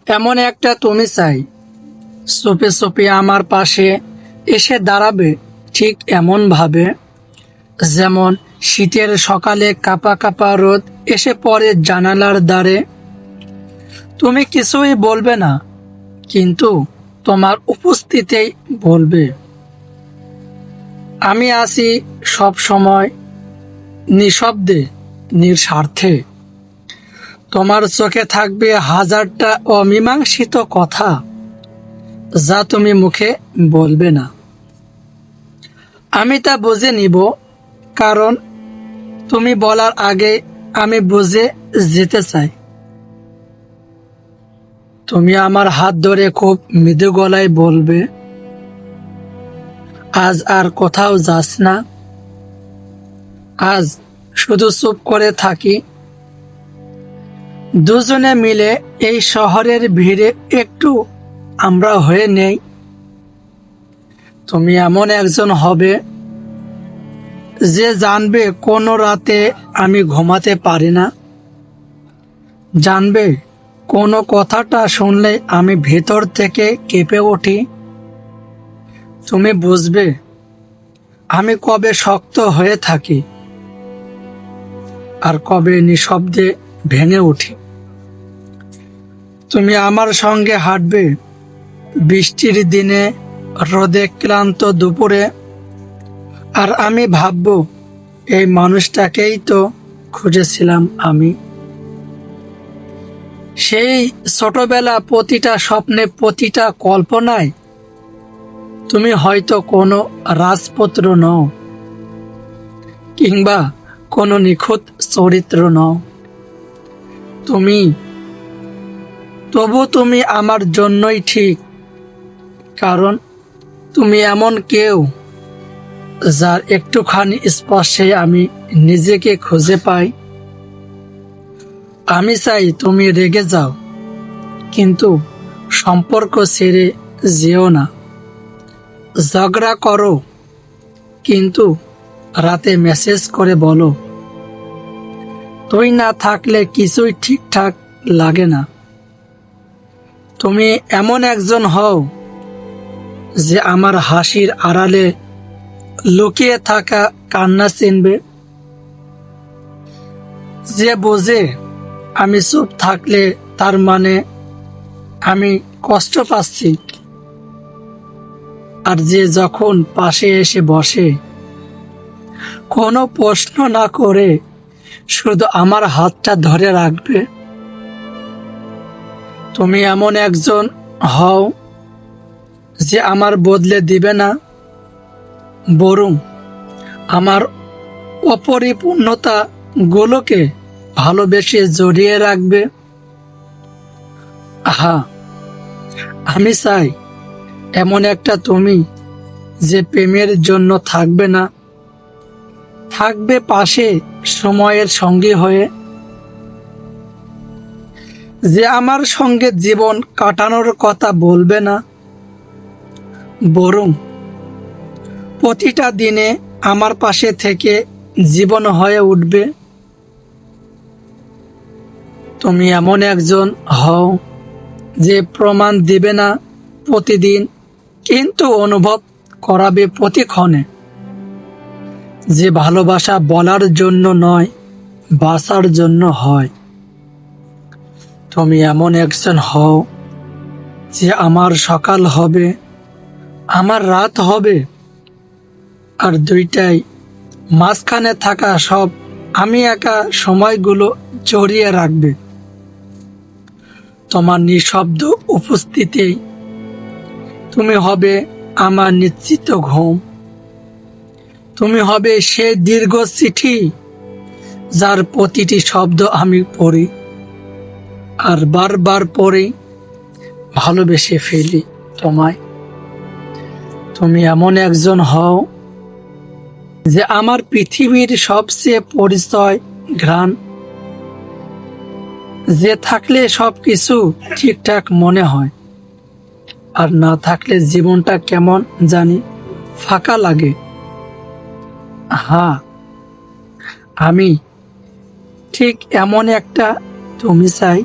এমন একটা তুমি চাই, চুপে চুপে আমার পাশে এসে দাঁড়াবে, ঠিক এমন ভাবে যেমন শীতের সকালে কাপা কাপা রোদ এসে পড়ে জানালার দ্বারে। তুমি কিছুই বলবে না, কিন্তু তোমার উপস্থিতিতেই বলবে আমি আছি সব সময়, নিঃশব্দে, নিঃস্বার্থে। তোমার চোখে থাকবে হাজারটা অমীমাংসিত কথা, যা তুমি মুখে বলবে না। আমি তা বুঝে নিব, কারণ তুমি বলার আগে আমি বুঝে যেতে চাই। তুমি আমার হাত ধরে খুব মৃদু গলায় বলবে, আজ আর কোথাও যাস না, আজ শুধু চুপ করে থাকি। দুজনে মিলে এই শহরের ভিড়ে একটু আমরা হয়ে নেই। তুমি এমন একজন হবে যে জানবে কোনো রাতে আমি ঘুমাতে পারি না, জানবে কোনো কথাটা শুনলে আমি ভেতর থেকে কেঁপে উঠি। তুমি বুঝবে আমি কবে শক্ত হয়ে থাকি আর কবে নিঃশব্দে ভেঙে উঠি। তুমি আমার সঙ্গে হাঁটবে বৃষ্টির দিনে, রোদে ক্লান্ত দুপুরে, আর আমি ভাববো এই মানুষটাকেই তো খুঁজেছিলাম আমি। সেই ছোটবেলা, প্রতিটা স্বপ্নে, প্রতিটা কল্পনায় তুমি হয়তো কোনো রাজপুত্র নও, কিংবা কোনো নিখুঁত চরিত্র নও। তবু তুমি আমার জন্যই ঠিক, কারণ তুমি এমন কেউ যার একটুখানি স্পর্শে আমি নিজেকে খুঁজে পাই। আমি চাই তুমি রেগে যাও, কিন্তু সম্পর্ক ছেড়ে যেও না। ঝগড়া করো, কিন্তু রাতে মেসেজ করে বলো, তুই না থাকলে কিছুই ঠিকঠাক লাগে না। তুমি এমন একজন হও যে আমার হাসির আড়ালে লুকিয়ে থাকা কান্না চিনবে, যে বোঝে আমি চুপ থাকলে তার মানে আমি কষ্ট পাচ্ছি, আর যে যখন পাশে এসে বসে কোনো প্রশ্ন না করে শুধু আমার হাতটা ধরে রাখবে। তুমি এমন একজন হও যে আমার বদলে দিবে না, বরং আমার অপরিপূর্ণতা গুলোকে ভালোবেসে জড়িয়ে রাখবে। হ্যাঁ, আমি চাই এমন একটা তুমি যে প্রেমের জন্য থাকবে না, থাকবে পাশে সময়ের সঙ্গী হয়ে, যে আমার সঙ্গে জীবন কাটানোর কথা বলবে না, বরং প্রতিটা দিনে আমার পাশে থেকে জীবন হয়ে উঠবে। তুমি এমন একজন হও যে প্রমাণ দিবে না প্রতিদিন, কিন্তু অনুভব করাবে প্রতিক্ষণে, যে ভালোবাসা বলার জন্য নয়, বাঁচার জন্য হয়। তুমি এমন একজন হও যে আমার সকাল হবে, আমার রাত হবে, আর দুইটাই মাঝখানে থাকা সব আমি একা সময়গুলো জড়িয়ে রাখবে। তোমার নিঃশব্দ উপস্থিতি তুমি হবে আমার নিশ্চিত ঘুম। তুমি হবে সেই দীর্ঘ চিঠি যার প্রতিটি শব্দ আমি পড়ি, আর বারবার পড়ে ভালোবেসে ফেলি তোমায়। তুমি এমন একজন হও যে আমার পৃথিবীর সবচেয়ে পরিচয় ঘ্রাণ, যে থাকলে সবকিছু ঠিকঠাক মনে হয়, আর না থাকলে জীবনটা কেমন জানি ফাঁকা লাগে। হ্যাঁ, আমি ঠিক এমন একটা তুমি চাই